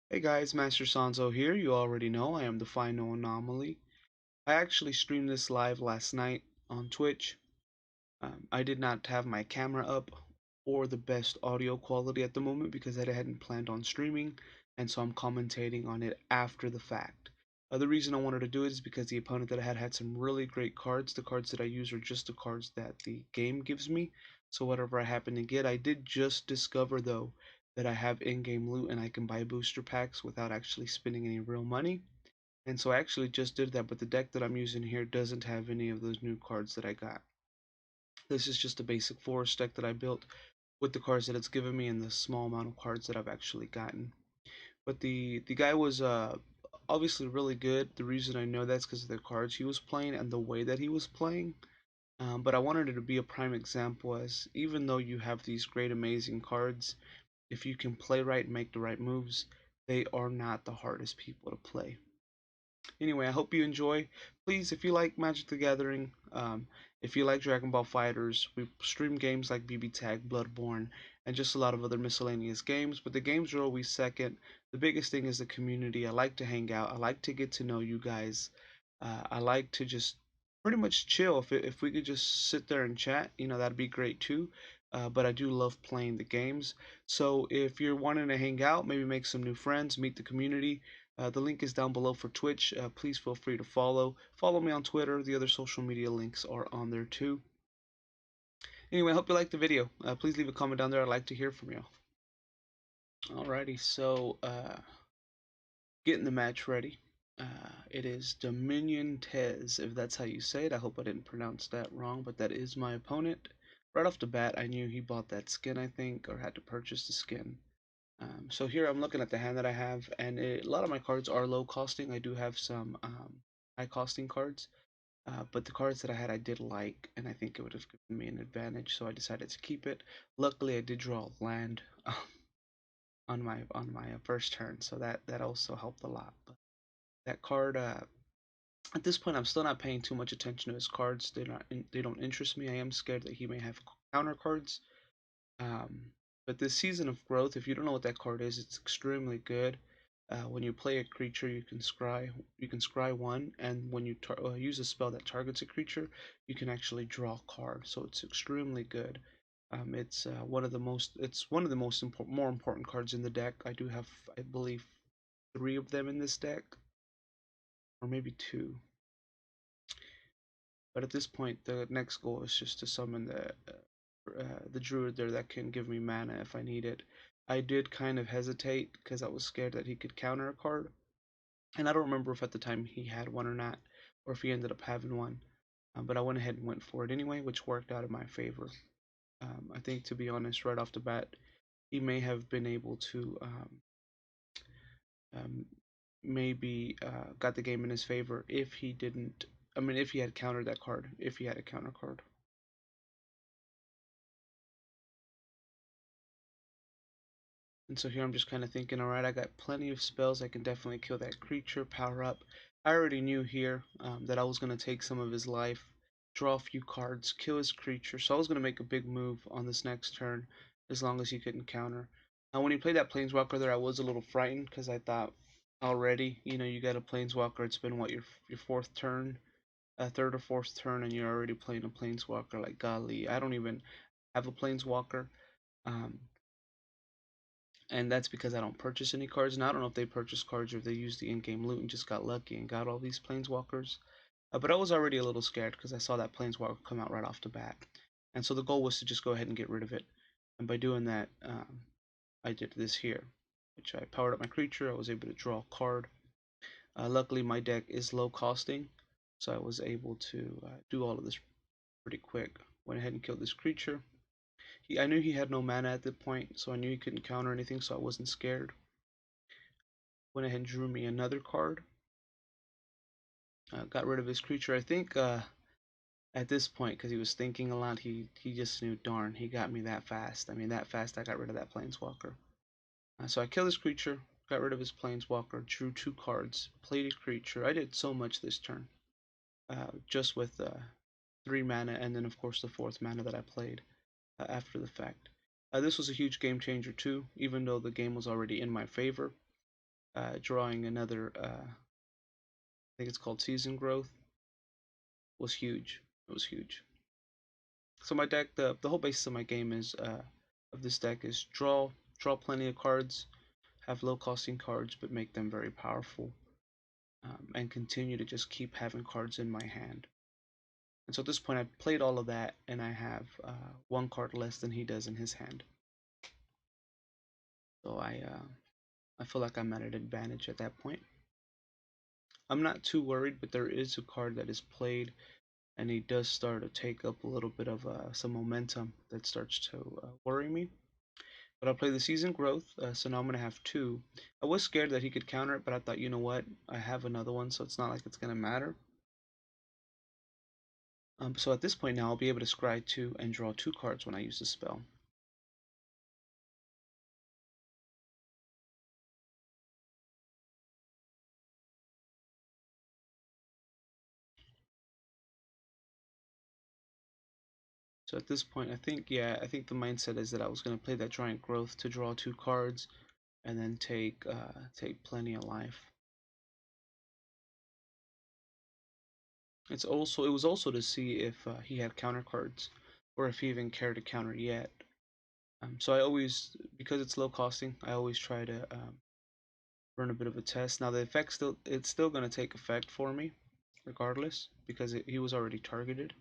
Hey guys, Master Sanzo here. You already know I am the final anomaly. I actually streamed this live last night on Twitch. I did not have my camera up or the best audio quality at the moment because I hadn't planned on streaming, and so I'm commentating on it after the fact. The reason I wanted to do it is because the opponent that I had some really great cards. The cards that I use are just the cards that the game gives me. So whatever I happen to get, I did just discover though that I have in-game loot and I can buy booster packs without actually spending any real money. And so I actually just did that, but the deck that I'm using here doesn't have any of those new cards that I got. This is just a basic forest deck that I built with the cards that it's given me and the small amount of cards that I've actually gotten. But the guy was obviously really good. The reason I know that's because of the cards he was playing and the way that he was playing. But I wanted it to be a prime example, as even though you have these great amazing cards, if you can play right and make the right moves, they are not the hardest people to play. Anyway, I hope you enjoy. Please, if you like Magic the Gathering, if you like Dragon Ball Fighters, we stream games like BB Tag, Bloodborne, and just a lot of other miscellaneous games. But the games are always second. The biggest thing is the community. I like to hang out. I like to get to know you guys. I like to just pretty much chill. If we could just sit there and chat, that'd be great too. But I do love playing the games. So if you're wanting to hang out, maybe make some new friends, meet the community, the link is down below for Twitch. Please feel free to follow. Follow me on Twitter. The other social media links are on there too. Anyway, I hope you liked the video. Please leave a comment down there. I'd like to hear from you. Alrighty, so getting the match ready. It is Dominion Tez, if that's how you say it. I hope I didn't pronounce that wrong, but that is my opponent. Right off the bat, I knew he bought that skin, I think, or had to purchase the skin. So here I'm looking at the hand that I have, and a lot of my cards are low costing. I do have some high costing cards, but the cards that I had I did like, and I think it would have given me an advantage, so I decided to keep it. Luckily, I did draw land on my first turn, so that also helped a lot. But that card, at this point, I'm still not paying too much attention to his cards. They don't interest me. I am scared that he may have counter cards. Um, but this Season of Growth, if you don't know what that card is, it's extremely good. When you play a creature, you can scry one, and when you use a spell that targets a creature, you can actually draw a card. So it's extremely good. It's one of the more important cards in the deck. I do have, I believe, three of them in this deck, or maybe two. But at this point, the next goal is just to summon the druid there that can give me mana if I need it. I did kind of hesitate because I was scared that he could counter a card, and I don't remember if at the time he had one or not, or if he ended up having one. But I went ahead and went for it anyway, which worked out in my favor. I think, to be honest, right off the bat, he may have been able to um, maybe got the game in his favor if he didn't. I mean, if he had countered that card, if he had a counter card. And so here I'm just kind of thinking, alright, I got plenty of spells. I can definitely kill that creature, power up. I already knew here that I was going to take some of his life, draw a few cards, kill his creature. So I was going to make a big move on this next turn as long as he couldn't counter. Now, when he played that Planeswalker there, I was a little frightened because I thought already, you got a Planeswalker. It's been, what, your fourth turn? Third or fourth turn, and you're already playing a Planeswalker. Like, golly, I don't even have a Planeswalker. Um, and that's because I don't purchase any cards. Now I don't know if they purchase cards or if they used the in-game loot and just got lucky and got all these planeswalkers. But I was already a little scared because I saw that planeswalker come out right off the bat, and so the goal was to just go ahead and get rid of it. And by doing that, I did this here, which I powered up my creature. I was able to draw a card. Luckily, my deck is low costing, so I was able to do all of this pretty quick. Went ahead and killed this creature. I knew he had no mana at that point, so I knew he couldn't counter anything, so I wasn't scared. Went ahead and drew me another card. Got rid of his creature. I think at this point, because he was thinking a lot, he just knew, darn, he got me that fast. I mean, that fast I got rid of that planeswalker. So I killed his creature, got rid of his planeswalker, drew two cards, played a creature. I did so much this turn, just with 3 mana, and then of course the fourth mana that I played after the fact. This was a huge game changer too, even though the game was already in my favor. drawing another, I think it's called season growth, was huge. It was huge. So my deck, the whole basis of my game is of this deck is draw plenty of cards, have low costing cards, but make them very powerful, and continue to just keep having cards in my hand. And so at this point, I've played all of that, and I have one card less than he does in his hand. So I feel like I'm at an advantage at that point. I'm not too worried, but there is a card that is played, and he does start to take up a little bit of some momentum that starts to worry me. But I'll play the season growth, so now I'm going to have two. I was scared that he could counter it, but I thought, you know what, I have another one, so it's not like it's going to matter. So at this point now, I'll be able to scry 2 and draw 2 cards when I use the spell. So at this point, I think, yeah, I think the mindset is that I was going to play that giant growth to draw 2 cards and then take plenty of life. It was also to see if he had counter cards or if he even cared to counter yet. So I always, because it's low costing, I always try to run a bit of a test. Now the effect it's still going to take effect for me, regardless, because he was already targeted.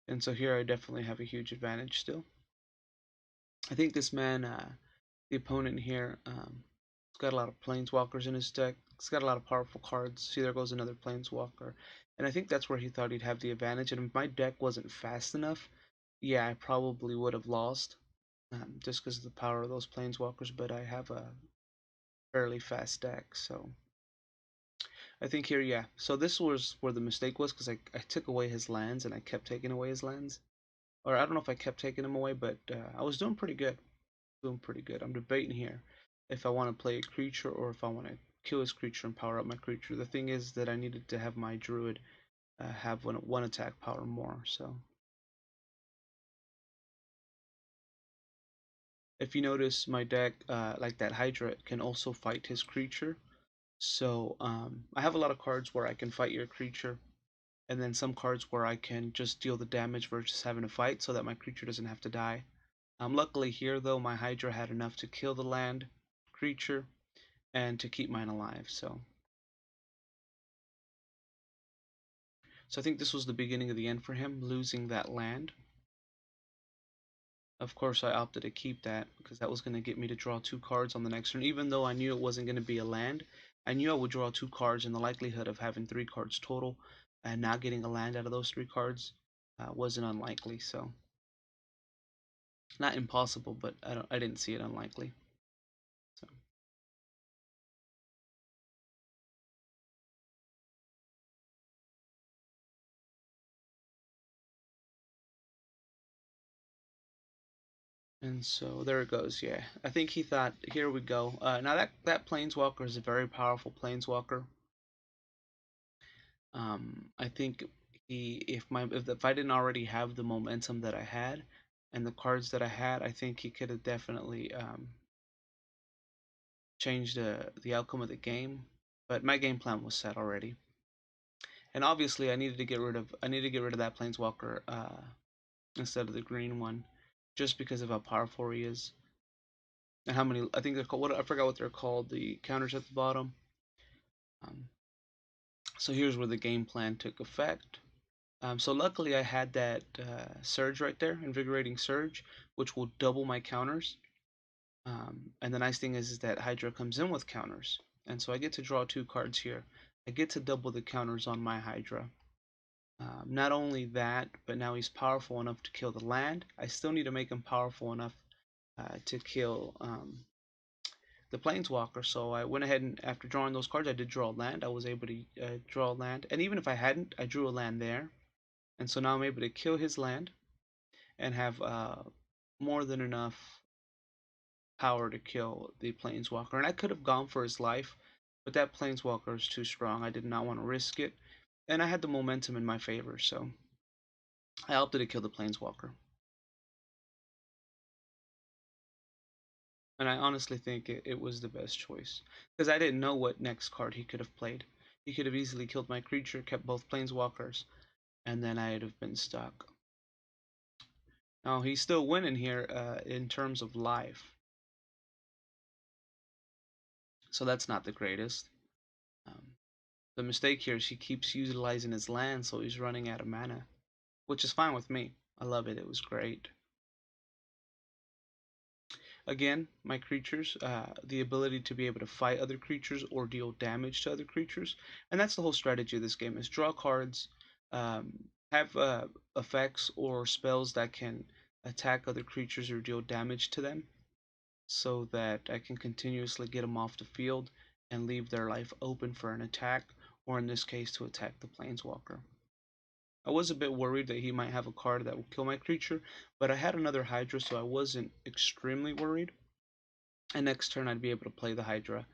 And so here I definitely have a huge advantage still. I think this man, the opponent here, he's got a lot of planeswalkers in his deck. He's got a lot of powerful cards. See, there goes another planeswalker. And I think that's where he thought he'd have the advantage. And if my deck wasn't fast enough, yeah, I probably would have lost, just because of the power of those planeswalkers. But I have a fairly fast deck, so I think here, yeah. So this was where the mistake was, because I took away his lands and I kept taking away his lands. Or I don't know if I kept taking them away, but I was doing pretty good. Doing pretty good. I'm debating here if I want to play a creature or if I want to kill his creature and power up my creature. The thing is that I needed to have my druid have one attack power more. So if you notice, my deck, like that Hydra, can also fight his creature. So I have a lot of cards where I can fight your creature, and then some cards where I can just deal the damage versus having to fight so that my creature doesn't have to die. Luckily here though, my Hydra had enough to kill the land creature and to keep mine alive. So I think this was the beginning of the end for him, losing that land. Of course, I opted to keep that because that was going to get me to draw 2 cards on the next turn. Even though I knew it wasn't going to be a land, I knew I would draw 2 cards, and the likelihood of having 3 cards total and not getting a land out of those 3 cards wasn't unlikely. So not impossible, but I didn't see it unlikely. So. And so there it goes. Yeah, I think he thought, here we go. Now that planeswalker is a very powerful planeswalker. I think if I didn't already have the momentum that I had and the cards that I had, I think he could have definitely changed the outcome of the game. But my game plan was set already, and obviously I needed to get rid of that planeswalker instead of the green one, just because of how powerful he is and how many. I think they're called. What I forgot what they're called. The counters at the bottom. Um, so here's where the game plan took effect. So luckily I had that surge right there, invigorating surge, which will double my counters. And the nice thing is that Hydra comes in with counters, and so I get to draw 2 cards here. I get to double the counters on my Hydra. Not only that, but now he's powerful enough to kill the land. I still need to make him powerful enough to kill the Planeswalker. So I went ahead and after drawing those cards, I did draw a land. I was able to draw a land, and even if I hadn't, I drew a land there. And so now I'm able to kill his land and have more than enough power to kill the Planeswalker. And I could have gone for his life, but that Planeswalker is too strong. I did not want to risk it. And I had the momentum in my favor, so I opted to kill the Planeswalker. And I honestly think it was the best choice. Because I didn't know what next card he could have played. He could have easily killed my creature, kept both planeswalkers, and then I'd have been stuck. Now, he's still winning here in terms of life. So that's not the greatest. Um, the mistake here is he keeps utilizing his land, so he's running out of mana. Which is fine with me. I love it. It was great. Again, my creatures, the ability to be able to fight other creatures or deal damage to other creatures. And that's the whole strategy of this game is draw cards, have effects or spells that can attack other creatures or deal damage to them so that I can continuously get them off the field and leave their life open for an attack, or in this case to attack the planeswalker. I was a bit worried that he might have a card that would kill my creature, but I had another Hydra, so I wasn't extremely worried. And next turn I'd be able to play the Hydra,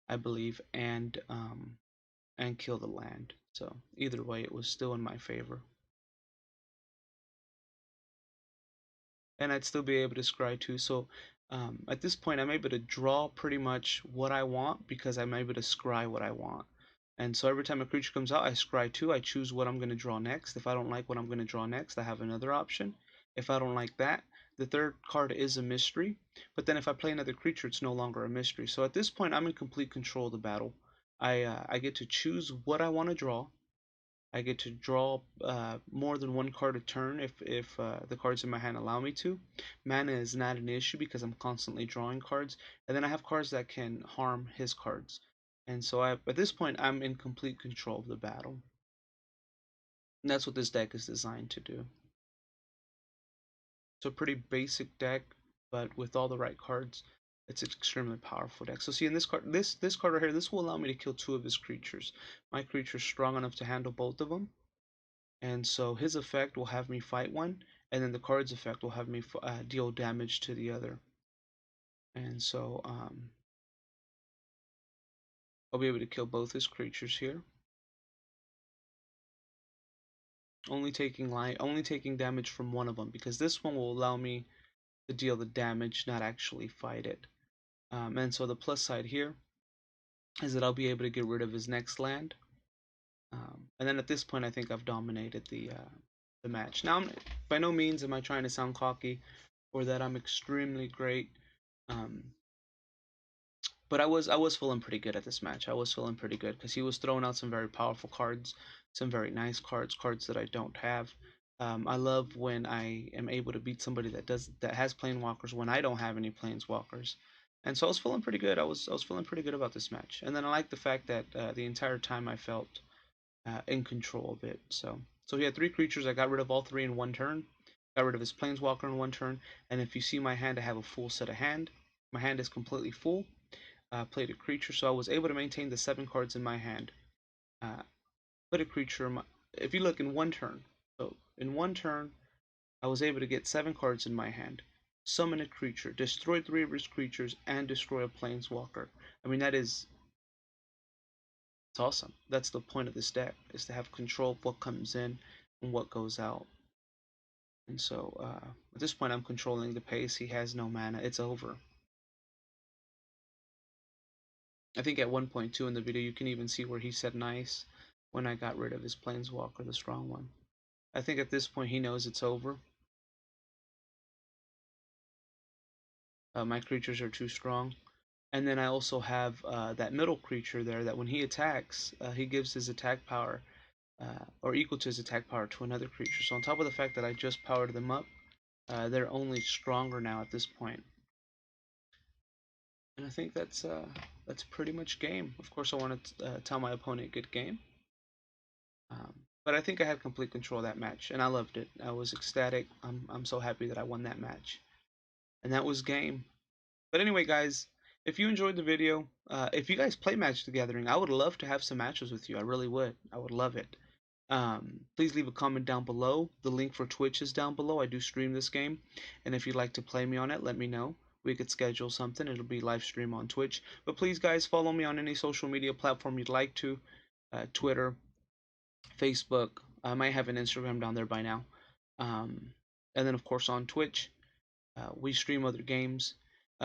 I believe, and kill the land. So either way, it was still in my favor. And I'd still be able to scry too. So at this point, I'm able to draw pretty much what I want because I'm able to scry what I want. And so every time a creature comes out, I scry two. I choose what I'm going to draw next. If I don't like what I'm going to draw next, I have another option. If I don't like that, the third card is a mystery. But then if I play another creature, it's no longer a mystery. So at this point, I'm in complete control of the battle. I get to choose what I want to draw. I get to draw more than one card a turn if the cards in my hand allow me to. Mana is not an issue because I'm constantly drawing cards, and then I have cards that can harm his cards. And so at this point, I'm in complete control of the battle. And that's what this deck is designed to do. It's a pretty basic deck, but with all the right cards, it's an extremely powerful deck. So see in this card, this card right here, this will allow me to kill two of his creatures. My creature's strong enough to handle both of them. And so his effect will have me fight one, and then the card's effect will have me deal damage to the other. And so I'll be able to kill both his creatures here, only taking damage from one of them because this one will allow me to deal the damage, not actually fight it. And so the plus side here is that I'll be able to get rid of his next land. And then at this point, I think I've dominated the match. Now, by no means am I trying to sound cocky or that I'm extremely great. Um, But I was feeling pretty good at this match. I was feeling pretty good because he was throwing out some very powerful cards, some very nice cards, cards that I don't have. I love when I am able to beat somebody that has planeswalkers when I don't have any planeswalkers. And so I was feeling pretty good. I was feeling pretty good about this match. And then I like the fact that the entire time I felt in control of it. So he had three creatures. I got rid of all three in one turn. Got rid of his planeswalker in one turn. And if you see my hand, I have a full set of hand. My hand is completely full. Played a creature, so I was able to maintain the 7 cards in my hand. Put a creature in my, if you look in one turn, so in one turn, I was able to get 7 cards in my hand, summon a creature, destroy 3 of his creatures, and destroy a planeswalker. I mean, it's awesome. That's the point of this deck, is to have control of what comes in and what goes out. And so, at this point, I'm controlling the pace. He has no mana. It's over. I think at 1.2 in the video, you can even see where he said nice when I got rid of his planeswalker, the strong one. I think at this point he knows it's over. My creatures are too strong. And then I also have that middle creature there that when he attacks, he gives his attack power, or equal to his attack power, to another creature. So on top of the fact that I just powered them up, they're only stronger now at this point. And I think that's pretty much game. Of course, I want to tell my opponent good game. But I think I had complete control of that match, and I loved it. I was ecstatic. I'm so happy that I won that match. And that was game. But anyway, guys, if you enjoyed the video, if you guys play Magic the Gathering, I would love to have some matches with you. I really would. I would love it. Please leave a comment down below. The link for Twitch is down below. I do stream this game. And if you'd like to play me on it, let me know. We could schedule something. It'll be live stream on Twitch. But please, guys, follow me on any social media platform you'd like to. Twitter, Facebook. I might have an Instagram down there by now. Um, and then, of course, on Twitch. We stream other games.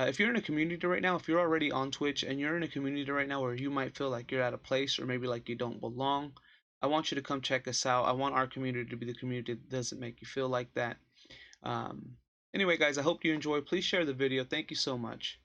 If you're in a community right now, if you're already on Twitch and you're in a community right now where you might feel like you're at a place or maybe like you don't belong, I want you to come check us out. I want our community to be the community that doesn't make you feel like that. Um, anyway, guys, I hope you enjoy. Please share the video. Thank you so much.